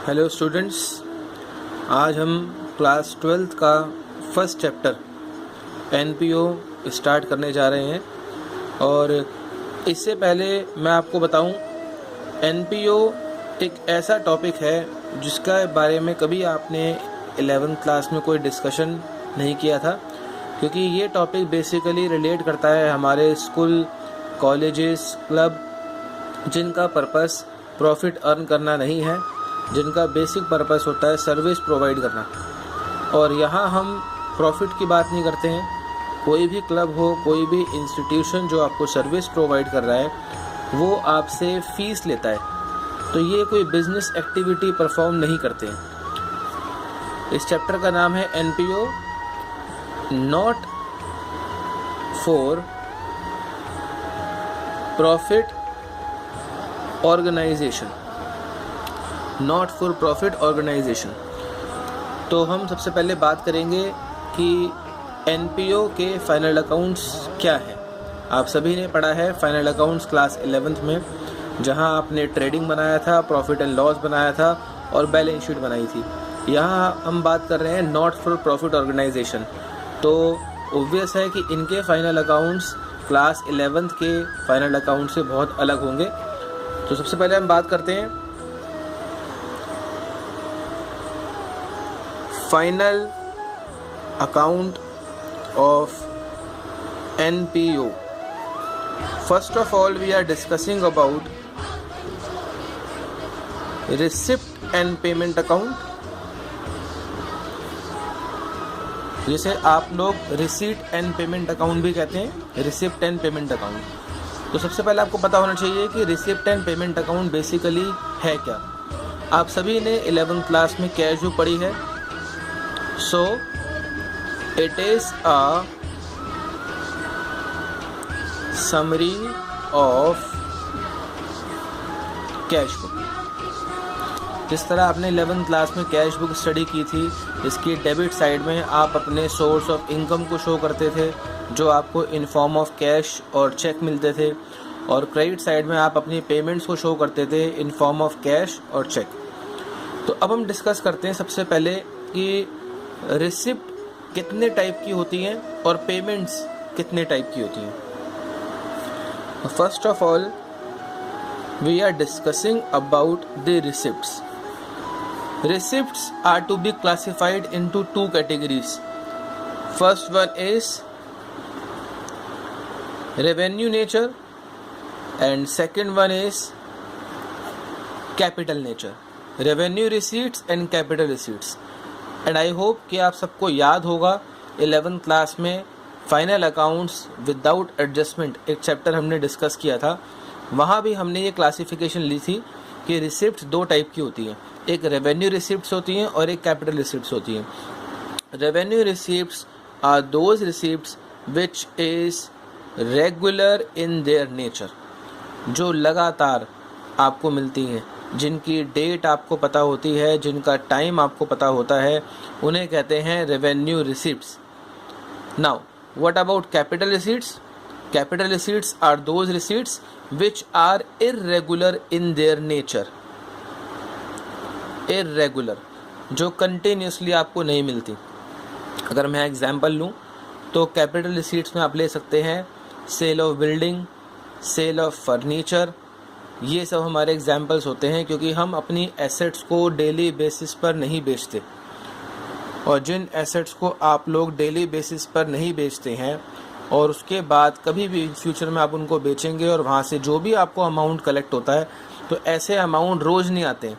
Hello students, आज हम class 12th का फर्स्ट चैप्टर एनपीओ स्टार्ट करने जा रहे हैं। और इससे पहले मैं आपको बताऊं, एनपीओ एक ऐसा टॉपिक है जिसका बारे में कभी आपने 11th क्लास में कोई डिस्कशन नहीं किया था, क्योंकि ये टॉपिक बेसिकली रिलेट करता है हमारे स्कूल, कॉलेजेस, क्लब जिनका पर्पस प्रॉफिट अर्न करना नहीं है, जिनका बेसिक पर्पस होता है सर्विस प्रोवाइड करना। और यहाँ हम प्रॉफिट की बात नहीं करते हैं। कोई भी क्लब हो, कोई भी इंस्टीट्यूशन जो आपको सर्विस प्रोवाइड कर रहा है, वो आपसे फीस लेता है, तो ये कोई बिजनेस एक्टिविटी परफॉर्म नहीं करते हैं। इस चैप्टर का नाम है NPO, not for profit organisation, not for profit organisation. तो हम सबसे पहले बात करेंगे कि एनपीओ के फाइनल अकाउंट्स क्या है। आप सभी ने पढ़ा है फाइनल अकाउंट्स क्लास 11th में, जहां आपने ट्रेडिंग बनाया था, प्रॉफिट एंड लॉस बनाया था और बैलेंस शीट बनाई थी। यहाँ हम बात कर रहे हैं नॉट फॉर प्रॉफिट ऑर्गेनाइजेशन। तो ऑब्वियस है कि इनके फाइनल अकाउंट्स क्लास 11th के फाइनल अकाउंट से बहुत अलग होंगे। तो सबसे पहले हम बात करते हैं final account of NPO. First of all we are discussing about receipt and payment account, जिसे आप लोग रिसीट एंड पेमेंट अकाउंट भी कहते हैं, रिसिप्ट एंड पेमेंट अकाउंट। तो सबसे पहले आपको पता होना चाहिए कि receipt and payment account basically है क्या। आप सभी ने 11th क्लास में कैश बुक पढ़ी है। So it is a summary of cash book। जिस तरह आपने 11th क्लास में कैश बुक स्टडी की थी, इसकी डेबिट साइड में आप अपने सोर्स ऑफ इनकम को शो करते थे, जो आपको इन फॉर्म ऑफ कैश और चेक मिलते थे, और क्रेडिट साइड में आप अपनी पेमेंट्स को शो करते थे इन फॉर्म ऑफ कैश और चेक। तो अब हम डिस्कस करते हैं सबसे पहले कि रिसिप्ट कितने टाइप की होती हैं और पेमेंट्स कितने टाइप की होती हैं। First of all we are discussing about the receipts. Receipts are to be classified into two categories. First one is revenue nature and second one is capital nature. Revenue receipts and capital receipts. And I hope कि आप सबको याद होगा 11th class में final accounts without adjustment एक chapter हमने discuss किया था। वहाँ भी हमने ये क्लासिफिकेशन ली थी कि रिसिप्ट्स दो टाइप की होती हैं, एक रेवेन्यू रिसिप्ट्स होती हैं और एक कैपिटल रिसिप्ट्स होती हैं। Revenue receipts are those receipts which is regular in their nature, जो लगातार आपको मिलती हैं, जिनकी डेट आपको पता होती है, जिनका टाइम आपको पता होता है, उन्हें कहते हैं revenue receipts. Now what about capital receipts? Capital receipts are those receipts which are irregular in their nature. Irregular, जो कंटिन्यूसली आपको नहीं मिलती। अगर मैं एग्जांपल लूँ तो कैपिटल रिसीट्स में आप ले सकते हैं sale of building, sale of furniture. ये सब हमारे एग्जाम्पल्स होते हैं, क्योंकि हम अपनी एसेट्स को डेली बेसिस पर नहीं बेचते, और जिन एसेट्स को आप लोग डेली बेसिस पर नहीं बेचते हैं और उसके बाद कभी भी फ्यूचर में आप उनको बेचेंगे और वहाँ से जो भी आपको अमाउंट कलेक्ट होता है, तो ऐसे अमाउंट रोज़ नहीं आते हैं,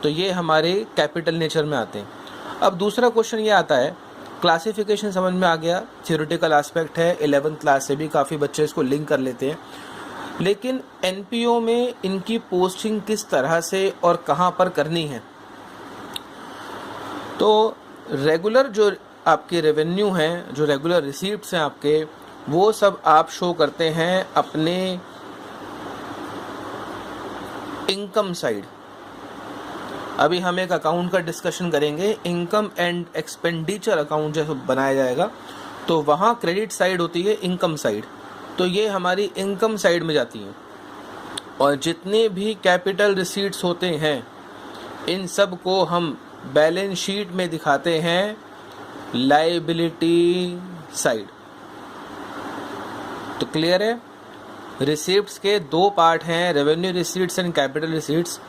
तो ये हमारे कैपिटल नेचर में आते हैं। अब दूसरा क्वेश्चन ये आता है, क्लासिफिकेशन समझ में आ गया, थ्योरेटिकल एस्पेक्ट है, 11th क्लास से भी काफ़ी बच्चे इसको लिंक कर लेते हैं, लेकिन एनपीओ में इनकी पोस्टिंग किस तरह से और कहाँ पर करनी है। तो रेगुलर जो आपके रेवेन्यू हैं, जो रेगुलर रिसीप्ट्स हैं आपके, वो सब आप शो करते हैं अपने इनकम साइड। अभी हम एक अकाउंट का डिस्कशन करेंगे, इनकम एंड एक्सपेंडिचर अकाउंट जैसे बनाया जाएगा, तो वहाँ क्रेडिट साइड होती है इनकम साइड, तो ये हमारी इनकम साइड में जाती हैं। और जितने भी कैपिटल रिसीट्स होते हैं इन सब को हम बैलेंस शीट में दिखाते हैं लायबिलिटी साइड। तो क्लियर है, रिसीट्स के दो पार्ट हैं, revenue receipts and capital receipts.